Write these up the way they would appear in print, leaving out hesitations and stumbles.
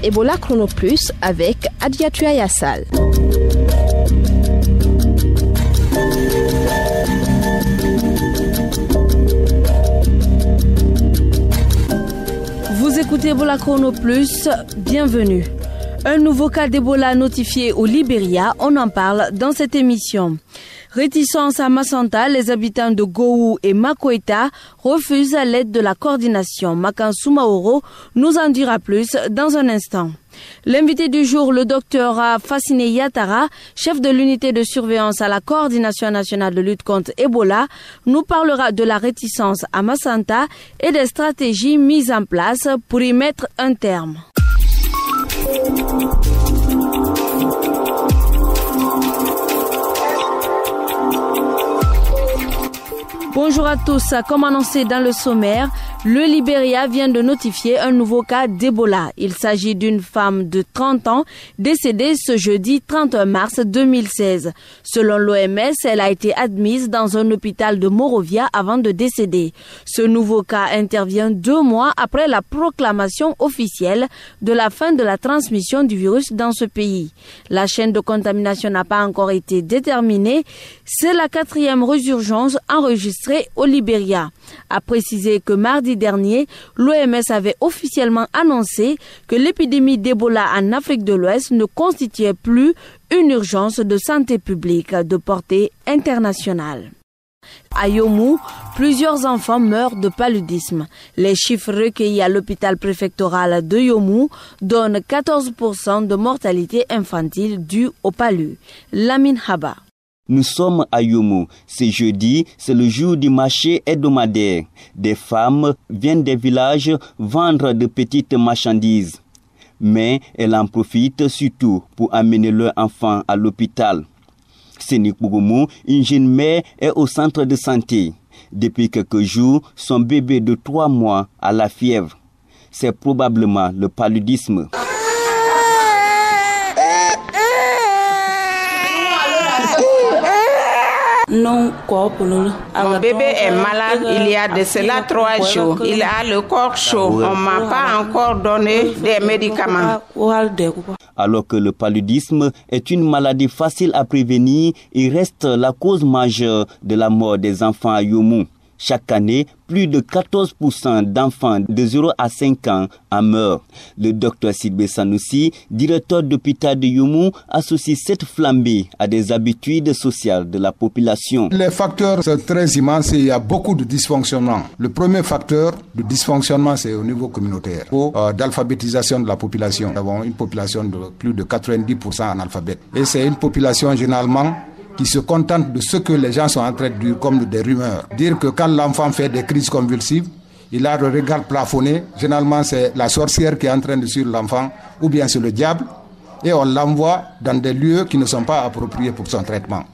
Ebola Chrono Plus avec Adiatou Yassal. Vous écoutez Ebola Chrono Plus, bienvenue. Un nouveau cas d'Ebola notifié au Libéria, on en parle dans cette émission. Réticence à Massanta, les habitants de Gowou et Makoeta refusent l'aide de la coordination. Makan Soumaoro nous en dira plus dans un instant. L'invité du jour, le docteur Fassine Yatara, chef de l'unité de surveillance à la coordination nationale de lutte contre Ebola, nous parlera de la réticence à Massanta et des stratégies mises en place pour y mettre un terme. Bonjour à tous, comme annoncé dans le sommaire, le Libéria vient de notifier un nouveau cas d'Ebola. Il s'agit d'une femme de 30 ans décédée ce jeudi 31 mars 2016. Selon l'OMS, elle a été admise dans un hôpital de Morovia avant de décéder. Ce nouveau cas intervient 2 mois après la proclamation officielle de la fin de la transmission du virus dans ce pays. La chaîne de contamination n'a pas encore été déterminée. C'est la 4e résurgence enregistrée au Libéria. A précisé que mardi dernier, l'OMS avait officiellement annoncé que l'épidémie d'Ebola en Afrique de l'Ouest ne constituait plus une urgence de santé publique de portée internationale. À Yomou, plusieurs enfants meurent de paludisme. Les chiffres recueillis à l'hôpital préfectoral de Yomou donnent 14% de mortalité infantile due au palu. Lamine Haba. Nous sommes à Yomou. Ce jeudi, c'est le jour du marché hebdomadaire. Des femmes viennent des villages vendre de petites marchandises. Mais elles en profitent surtout pour amener leurs enfants à l'hôpital. Sénik Bougoumou, une jeune mère, est au centre de santé. Depuis quelques jours, son bébé de 3 mois a la fièvre. C'est probablement le paludisme. Mon bébé est malade, il y a de cela 3 jours. Il a le corps chaud. On ne m'a pas encore donné des médicaments. Alors que le paludisme est une maladie facile à prévenir, il reste la cause majeure de la mort des enfants à Yomou. Chaque année, plus de 14% d'enfants de 0 à 5 ans en meurent. Le docteur Sidbé Sanoussi, directeur d'hôpital de Yomou, associe cette flambée à des habitudes sociales de la population. Les facteurs sont très immenses et il y a beaucoup de dysfonctionnements. Le premier facteur de dysfonctionnement, c'est au niveau communautaire, d'alphabétisation de la population. Nous avons une population de plus de 90% analphabètes. Et c'est une population généralement qui se contente de ce que les gens sont en train de dire comme des rumeurs. Dire que quand l'enfant fait des crises convulsives, il a le regard plafonné. Généralement, c'est la sorcière qui est en train de suivre l'enfant, ou bien c'est le diable, et on l'envoie dans des lieux qui ne sont pas appropriés pour son traitement.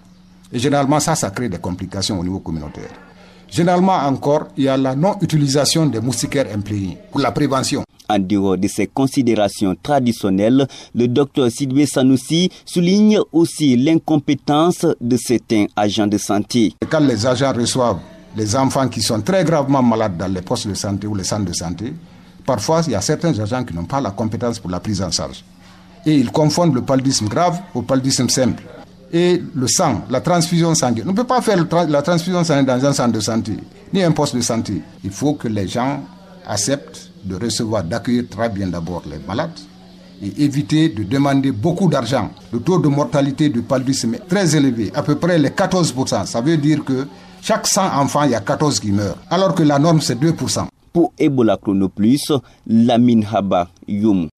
Et généralement, ça crée des complications au niveau communautaire. Généralement encore, il y a la non-utilisation des moustiquaires imprégnés pour la prévention. En dehors de ces considérations traditionnelles, le docteur Sidbé Sanoussi souligne aussi l'incompétence de certains agents de santé. Quand les agents reçoivent les enfants qui sont très gravement malades dans les postes de santé ou les centres de santé, parfois il y a certains agents qui n'ont pas la compétence pour la prise en charge. Et ils confondent le paludisme grave au paludisme simple. Et le sang, la transfusion sanguine. On ne peut pas faire la transfusion sanguine dans un centre de santé, ni un poste de santé. Il faut que les gens acceptent de recevoir, d'accueillir très bien d'abord les malades et éviter de demander beaucoup d'argent. Le taux de mortalité du paludisme est très élevé, à peu près les 14%. Ça veut dire que chaque 100 enfants, il y a 14 qui meurent, alors que la norme c'est 2%. Pour Ebola Chrono Plus, Lamine Haba, Yomou.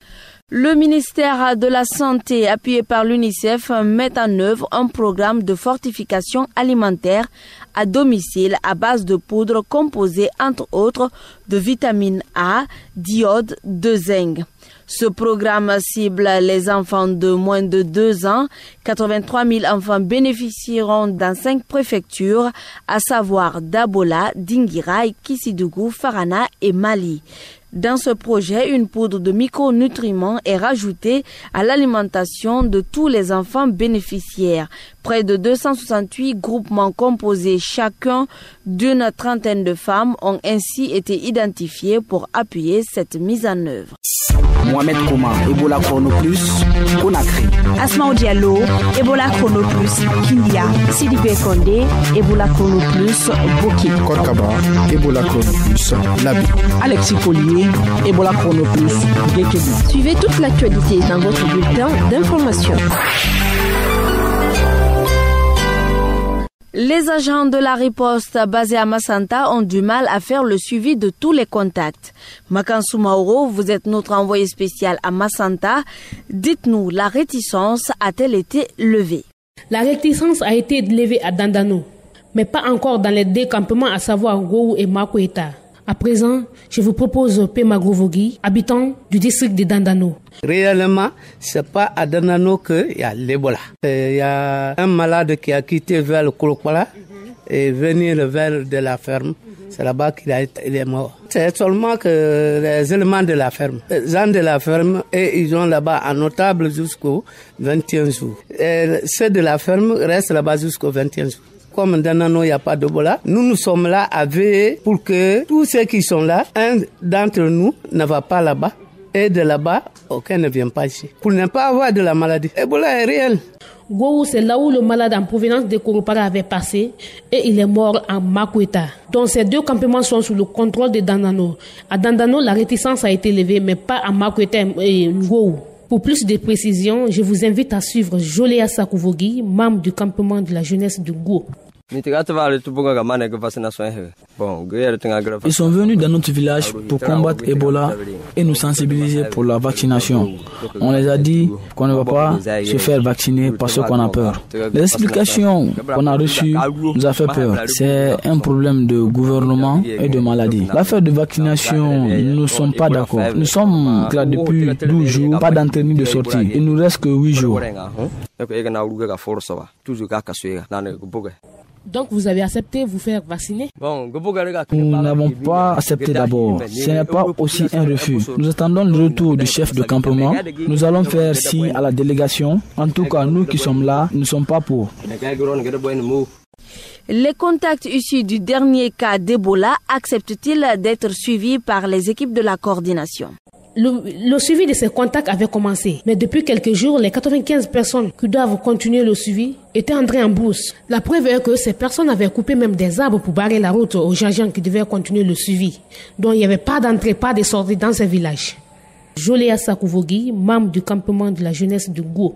Le ministère de la Santé, appuyé par l'UNICEF, met en œuvre un programme de fortification alimentaire à domicile à base de poudre composée entre autres de vitamine A, d'iode, de zinc. Ce programme cible les enfants de moins de 2 ans. 83 000 enfants bénéficieront dans 5 préfectures, à savoir Dabola, Dinguiraï, Kissidougou, Farana et Mali. Dans ce projet, une poudre de micronutriments est rajoutée à l'alimentation de tous les enfants bénéficiaires. Près de 268 groupements composés chacun d'une trentaine de femmes ont ainsi été identifiés pour appuyer cette mise en œuvre. Mohamed Koma, Ebola Chrono Plus, Conakry. Asma Diallo, Ebola Chrono Plus, Kindia. Sidibé Kondé, Ebola Chrono Plus, Boki. Korkaba, Ebola Chrono Plus, Labi. Alexis Collier, Ebola Chrono Plus, Gekebi. Suivez toute l'actualité dans votre bulletin d'information. Les agents de la riposte basés à Massanta ont du mal à faire le suivi de tous les contacts. Makansou Mauro, vous êtes notre envoyé spécial à Massanta. Dites-nous, la réticence a-t-elle été levée? La réticence a été levée à Dandano, mais pas encore dans les deux campements, à savoir Gou et Makweta. À présent, je vous propose Pema Grovogi, habitant du district de Dandano. Réellement, c'est pas à Dandano qu'il y a l'Ebola. Il y a un malade qui a quitté vers le Kolokpala et venu vers de la ferme. C'est là-bas qu'il est mort. C'est seulement que les éléments de la ferme, les gens de la ferme, et ils ont là-bas un notable jusqu'au 21 jours. Et ceux de la ferme restent là-bas jusqu'au 21 jours. Comme dans Nano, il n'y a pas d'Ebola, nous sommes là à veiller pour que tous ceux qui sont là, un d'entre nous ne va pas là-bas et de là-bas, aucun ne vient pas ici. Pour ne pas avoir de la maladie. Ebola est réel. Gou, c'est là où le malade en provenance de Koropara avait passé et il est mort en Makweta. Donc ces deux campements sont sous le contrôle de Dandano. À Dandano, la réticence a été levée, mais pas à Makweta et Gou. Pour plus de précisions, je vous invite à suivre Joléa Sakouvogi, membre du campement de la jeunesse de Gou. Ils sont venus dans notre village pour combattre Ebola et nous sensibiliser pour la vaccination. On les a dit qu'on ne va pas se faire vacciner parce qu'on a peur. Les explications qu'on a reçues nous a fait peur. C'est un problème de gouvernement et de maladie. L'affaire de vaccination, nous ne sommes pas d'accord. Nous sommes là depuis 12 jours, pas d'entrée ni de sortie. Il nous reste que 8 jours. Donc vous avez accepté vous faire vacciner? Nous n'avons pas accepté d'abord. Ce n'est pas aussi un refus. Nous attendons le retour du chef de campement. Nous allons faire signe à la délégation. En tout cas, nous qui sommes là, nous ne sommes pas pour. Les contacts issus du dernier cas d'Ebola acceptent-ils d'être suivis par les équipes de la coordination? Le suivi de ces contacts avait commencé, mais depuis quelques jours, les 95 personnes qui doivent continuer le suivi étaient entrées en brousse. La preuve est que ces personnes avaient coupé même des arbres pour barrer la route aux gens qui devaient continuer le suivi. Donc il n'y avait pas d'entrée, pas de sortie dans ces villages. Joléa Sakouvogi, membre du campement de la jeunesse de Gou.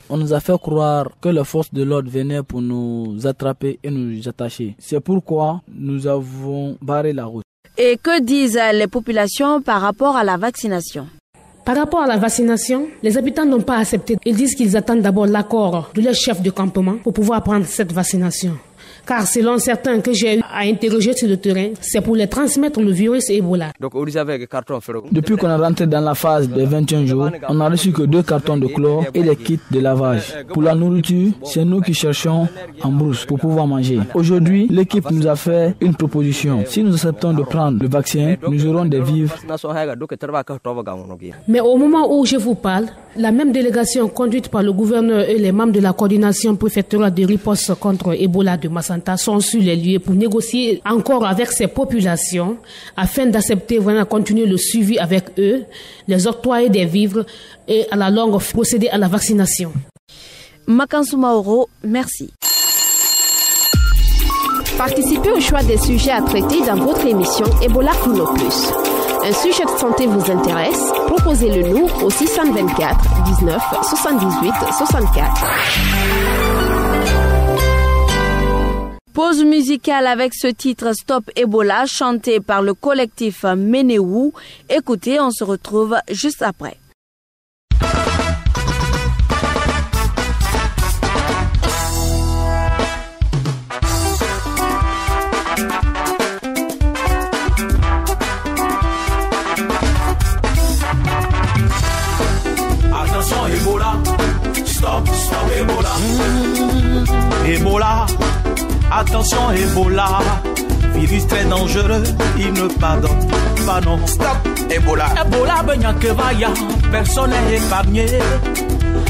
On nous a fait croire que les forces de l'ordre venaient pour nous attraper et nous attacher. C'est pourquoi nous avons barré la route. Et que disent les populations par rapport à la vaccination? Par rapport à la vaccination, les habitants n'ont pas accepté. Ils disent qu'ils attendent d'abord l'accord de leur chef de campement pour pouvoir prendre cette vaccination. Car selon certains que j'ai eu à interroger sur le terrain, c'est pour les transmettre le virus Ebola. Depuis qu'on est rentré dans la phase des 21 jours, on n'a reçu que 2 cartons de chlore et les kits de lavage. Pour la nourriture, c'est nous qui cherchons en brousse pour pouvoir manger. Aujourd'hui, l'équipe nous a fait une proposition. Si nous acceptons de prendre le vaccin, nous aurons des vivres. Mais au moment où je vous parle, la même délégation conduite par le gouverneur et les membres de la coordination préfectorale de riposte contre Ebola de Massanta sont sur les lieux pour négocier encore avec ces populations afin d'accepter vraiment continuer le suivi avec eux, les octroyer des vivres et à la longue procéder à la vaccination. Makansou Mauro, merci. Participez au choix des sujets à traiter dans votre émission Ebola Chrono Plus. Un sujet de santé vous intéresse? Proposez-le nous au 624 19 78 64. Pause musicale avec ce titre Stop Ebola chanté par le collectif Meneou. Écoutez, on se retrouve juste après. Attention Ebola, stop Ebola. Ebola, attention Ebola, virus très dangereux, il ne pardonne pas, non. Stop, Ebola. Ebola, Benyakevaya, personne n'est épargné.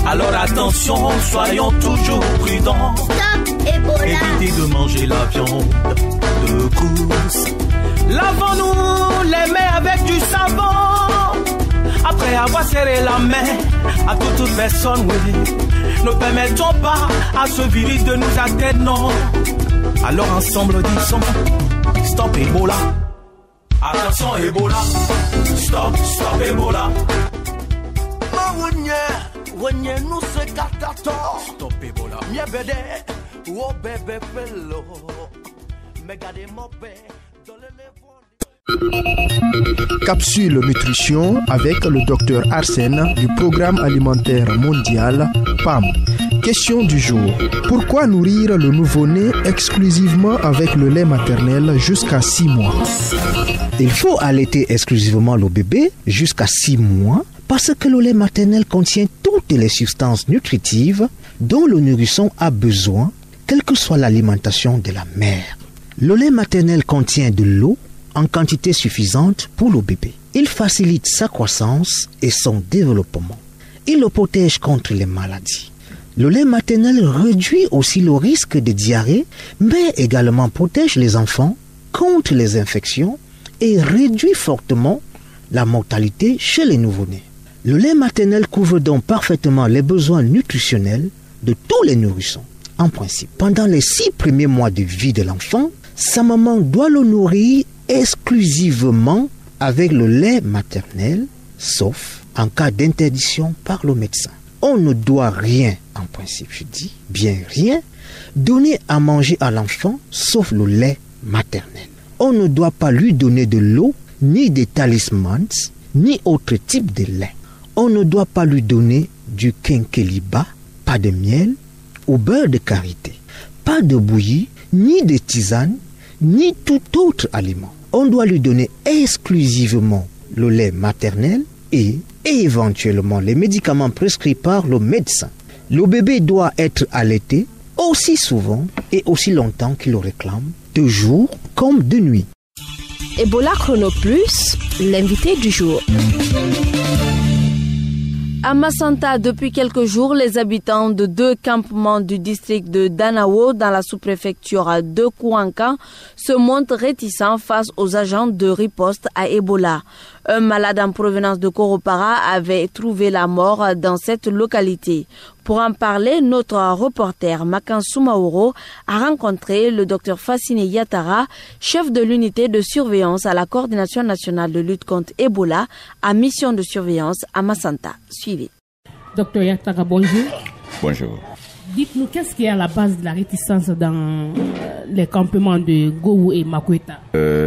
Alors attention, soyons toujours prudents. Stop, Ebola. Évitez de manger la viande de course. Lavons-nous les mains avec du savon. Après avoir serré la main à toute personne, oui. Ne permettons pas à ce virus de nous atteindre, non. Alors ensemble disons, stop Ebola. Attention Ebola. Stop, stop Ebola. Stop Ebola. Capsule nutrition avec le docteur Arsène du Programme alimentaire mondial PAM. Question du jour. Pourquoi nourrir le nouveau-né exclusivement avec le lait maternel jusqu'à 6 mois? Il faut allaiter exclusivement le bébé jusqu'à 6 mois parce que le lait maternel contient toutes les substances nutritives dont le nourrisson a besoin, quelle que soit l'alimentation de la mère. Le lait maternel contient de l'eau en quantité suffisante pour le bébé. Il facilite sa croissance et son développement. Il le protège contre les maladies. Le lait maternel réduit aussi le risque de diarrhée, mais également protège les enfants contre les infections et réduit fortement la mortalité chez les nouveau-nés. Le lait maternel couvre donc parfaitement les besoins nutritionnels de tous les nourrissons. En principe, pendant les 6 premiers mois de vie de l'enfant, sa maman doit le nourrir exclusivement avec le lait maternel, sauf en cas d'interdiction par le médecin. On ne doit rien, en principe, je dis bien rien, donner à manger à l'enfant sauf le lait maternel. On ne doit pas lui donner de l'eau, ni des talismans, ni autre type de lait. On ne doit pas lui donner du quinqueliba, pas de miel ou beurre de karité, pas de bouillie, ni de tisane, ni tout autre aliment. On doit lui donner exclusivement le lait maternel et éventuellement les médicaments prescrits par le médecin. Le bébé doit être allaité aussi souvent et aussi longtemps qu'il le réclame, de jour comme de nuit. Ebola Chrono Plus, l'invité du jour. À Massanta, depuis quelques jours, les habitants de 2 campements du district de Danao dans la sous-préfecture de Kouankan se montrent réticents face aux agents de riposte à Ebola. Un malade en provenance de Koropara avait trouvé la mort dans cette localité. Pour en parler, notre reporter Makan Soumaoro a rencontré le docteur Fassine Yatara, chef de l'unité de surveillance à la Coordination nationale de lutte contre Ebola, à mission de surveillance à Massanta. Suivez. Docteur Yatara, bonjour. Bonjour. Dites-nous, qu'est-ce qui est à la base de la réticence dans les campements de Gowou et Makweta?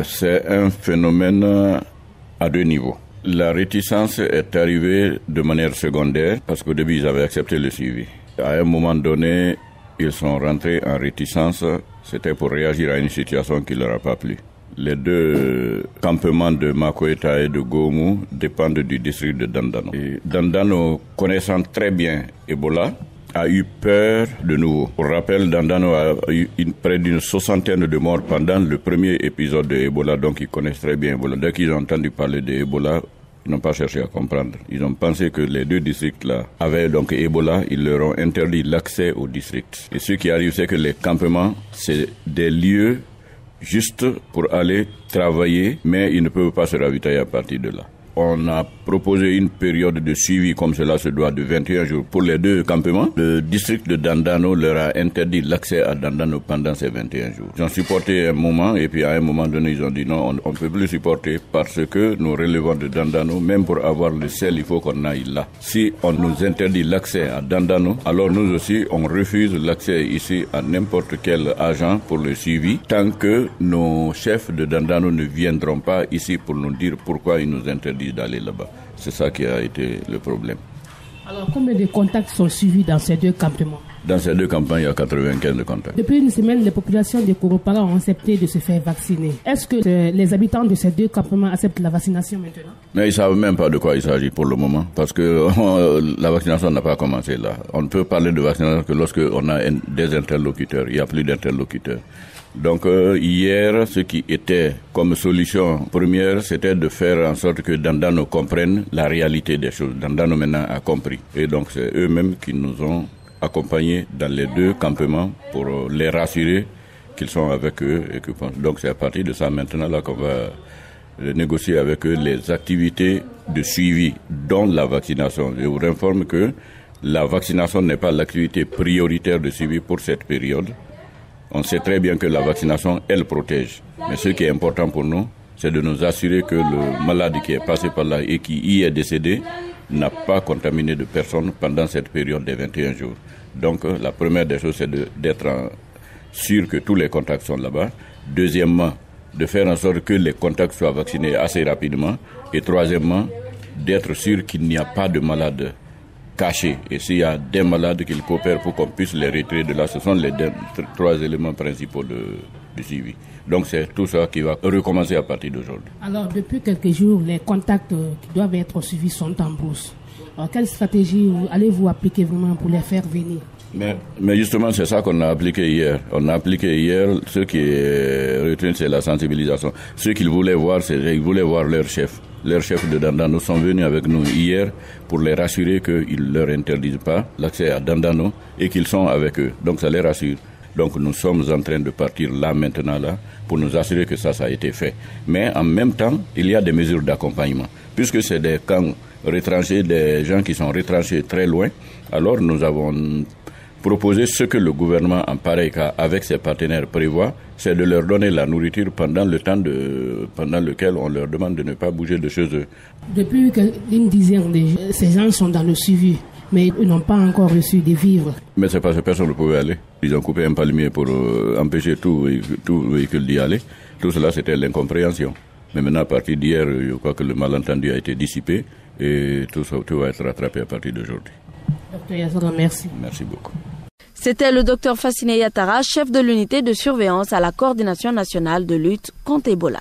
C'est un phénomène à 2 niveaux. La réticence est arrivée de manière secondaire parce qu'au début ils avaient accepté le suivi. À un moment donné, ils sont rentrés en réticence, c'était pour réagir à une situation qui ne leur a pas plu. Les 2 campements de Makweta et de Gomu dépendent du district de Dandano. Et Dandano, connaissant très bien Ebola, a eu peur de nouveau. Pour rappel, Dandano a eu près d'une 60aine de morts pendant le premier épisode de Ebola, donc ils connaissent très bien Ebola. Dès qu'ils ont entendu parler de Ebola, ils n'ont pas cherché à comprendre. Ils ont pensé que les 2 districts-là avaient donc Ebola, ils leur ont interdit l'accès aux districts. Et ce qui arrive, c'est que les campements, c'est des lieux juste pour aller travailler, mais ils ne peuvent pas se ravitailler à partir de là. On a proposé une période de suivi comme cela se doit de 21 jours pour les 2 campements. Le district de Dandano leur a interdit l'accès à Dandano pendant ces 21 jours. Ils ont supporté un moment et puis à un moment donné ils ont dit non, on ne peut plus supporter parce que nous relevons de Dandano, même pour avoir le sel il faut qu'on aille là. Si on nous interdit l'accès à Dandano, alors nous aussi on refuse l'accès ici à n'importe quel agent pour le suivi tant que nos chefs de Dandano ne viendront pas ici pour nous dire pourquoi ils nous interdisent d'aller là-bas. C'est ça qui a été le problème. Alors, combien de contacts sont suivis dans ces 2 campements? Dans ces 2 campagnes, il y a 95 contacts. Depuis une semaine, les populations de Koropara ont accepté de se faire vacciner. Est-ce que les habitants de ces 2 campements acceptent la vaccination maintenant? Mais ils ne savent même pas de quoi il s'agit pour le moment, parce que la vaccination n'a pas commencé là. On ne peut parler de vaccination que lorsque on a des interlocuteurs. Il n'y a plus d'interlocuteurs. Donc hier, ce qui était comme solution première, c'était de faire en sorte que Dandano comprenne la réalité des choses. Dandano maintenant a compris. Et donc c'est eux-mêmes qui nous ont accompagnés dans les 2 campements pour les rassurer qu'ils sont avec eux. Et que, donc c'est à partir de ça maintenant là qu'on va négocier avec eux les activités de suivi, dont la vaccination. Je vous informe que la vaccination n'est pas l'activité prioritaire de suivi pour cette période. On sait très bien que la vaccination, elle protège. Mais ce qui est important pour nous, c'est de nous assurer que le malade qui est passé par là et qui y est décédé n'a pas contaminé de personne pendant cette période des 21 jours. Donc la première des choses, c'est d'être sûr que tous les contacts sont là-bas. Deuxièmement, de faire en sorte que les contacts soient vaccinés assez rapidement. Et troisièmement, d'être sûr qu'il n'y a pas de malades cachés. Et s'il y a des malades, qu'ils coopèrent pour qu'on puisse les retirer de là. Ce sont les 3 éléments principaux du suivi. Donc c'est tout ça qui va recommencer à partir d'aujourd'hui. Alors depuis quelques jours, les contacts qui doivent être suivis sont en brousse. Alors quelle stratégie allez-vous appliquer vraiment pour les faire venir? Mais justement, c'est ça qu'on a appliqué hier. On a appliqué hier, ce qui est retenu, c'est la sensibilisation. Ce qu'ils voulaient voir, ils voulaient voir leur chef. Leurs chefs de Dandano sont venus avec nous hier pour les rassurer qu'ils ne leur interdisent pas l'accès à Dandano et qu'ils sont avec eux. Donc ça les rassure. Donc nous sommes en train de partir là maintenant pour nous assurer que ça a été fait. Mais en même temps, il y a des mesures d'accompagnement. Puisque c'est des camps retranchés, des gens qui sont retranchés très loin, alors nous avons proposé ce que le gouvernement en pareil cas avec ses partenaires prévoit, c'est de leur donner la nourriture pendant lequel on leur demande de ne pas bouger de chez eux. Depuis une dizaine de jours, ces gens sont dans le suivi, mais ils n'ont pas encore reçu des vivres. Mais c'est parce que personne ne pouvait aller. Ils ont coupé un palmier pour empêcher tout véhicule d'y aller. Tout cela, c'était l'incompréhension. Mais maintenant, à partir d'hier, je crois que le malentendu a été dissipé et tout va être rattrapé à partir d'aujourd'hui. Docteur Yassara, merci. Merci beaucoup. C'était le docteur Fassiné Yatara, chef de l'unité de surveillance à la coordination nationale de lutte contre Ebola.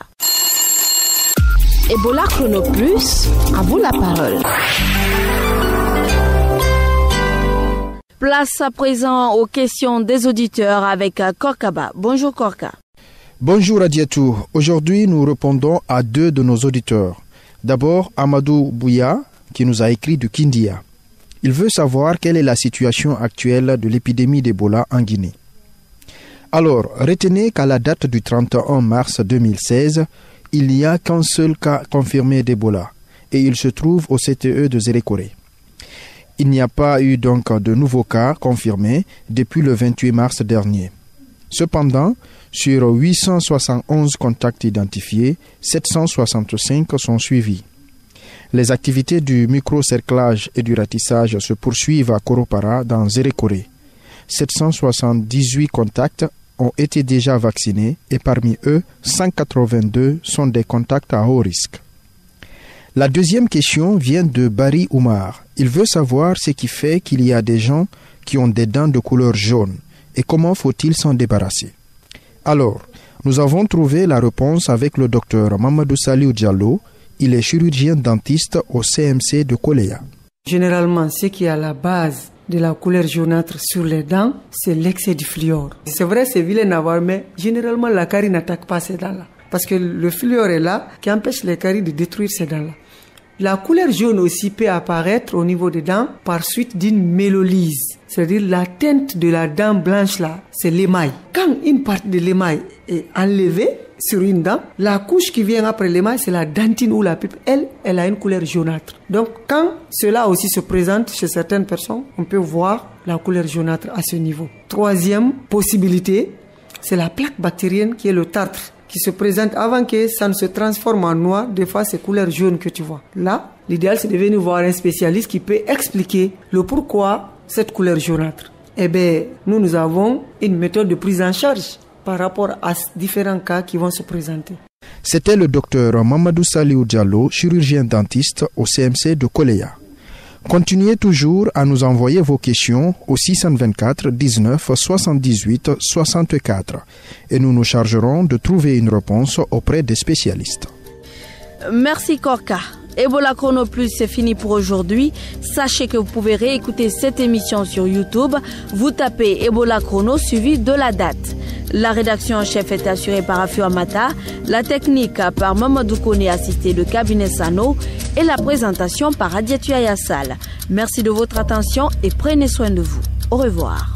Ebola Chrono Plus, à vous la parole. Place à présent aux questions des auditeurs avec Korkaba. Bonjour Korka. Bonjour Adiatou. Aujourd'hui, nous répondons à 2 de nos auditeurs. D'abord, Amadou Bouya, qui nous a écrit de Kindia. Il veut savoir quelle est la situation actuelle de l'épidémie d'Ebola en Guinée. Alors, retenez qu'à la date du 31 mars 2016, il n'y a qu'un seul cas confirmé d'Ebola et il se trouve au CTE de Zérékoré. Il n'y a pas eu donc de nouveaux cas confirmés depuis le 28 mars dernier. Cependant, sur 871 contacts identifiés, 765 sont suivis. Les activités du microcerclage et du ratissage se poursuivent à Koropara dans Zérékoré. 778 contacts ont été déjà vaccinés et parmi eux, 182 sont des contacts à haut risque. La deuxième question vient de Barry Oumar. Il veut savoir ce qui fait qu'il y a des gens qui ont des dents de couleur jaune et comment faut-il s'en débarrasser. Alors, nous avons trouvé la réponse avec le docteur Mamadou Saliou Diallo. Il est chirurgien dentiste au CMC de Koleya. Généralement, ce qui est à la base de la couleur jaunâtre sur les dents, c'est l'excès du fluor. C'est vrai, c'est vilain à voir, mais généralement, la carie n'attaque pas ces dents-là. Parce que le fluor est là, qui empêche les caries de détruire ces dents-là. La couleur jaune aussi peut apparaître au niveau des dents par suite d'une mélolyse. C'est-à-dire la teinte de la dent blanche là, c'est l'émail. Quand une partie de l'émail est enlevée sur une dent, la couche qui vient après l'émail, c'est la dentine ou la pulpe. Elle a une couleur jaunâtre. Donc quand cela aussi se présente chez certaines personnes, on peut voir la couleur jaunâtre à ce niveau. Troisième possibilité, c'est la plaque bactérienne qui est le tartre, qui se présente avant que ça ne se transforme en noir. Des fois, c'est couleur jaune que tu vois. Là, l'idéal, c'est de venir voir un spécialiste qui peut expliquer le pourquoi cette couleur jaunâtre. Eh bien, nous avons une méthode de prise en charge par rapport à différents cas qui vont se présenter. C'était le docteur Mamadou Saliou Diallo, chirurgien dentiste au CMC de Koleya. Continuez toujours à nous envoyer vos questions au 624 19 78 64 et nous nous chargerons de trouver une réponse auprès des spécialistes. Merci Korka. Ebola Chrono Plus, c'est fini pour aujourd'hui. Sachez que vous pouvez réécouter cette émission sur YouTube. Vous tapez Ebola Chrono suivi de la date. La rédaction en chef est assurée par Afio Amata, la technique par Mamadou Kone assisté de Cabinet Sano et la présentation par Adiatou Ayassal. Merci de votre attention et prenez soin de vous. Au revoir.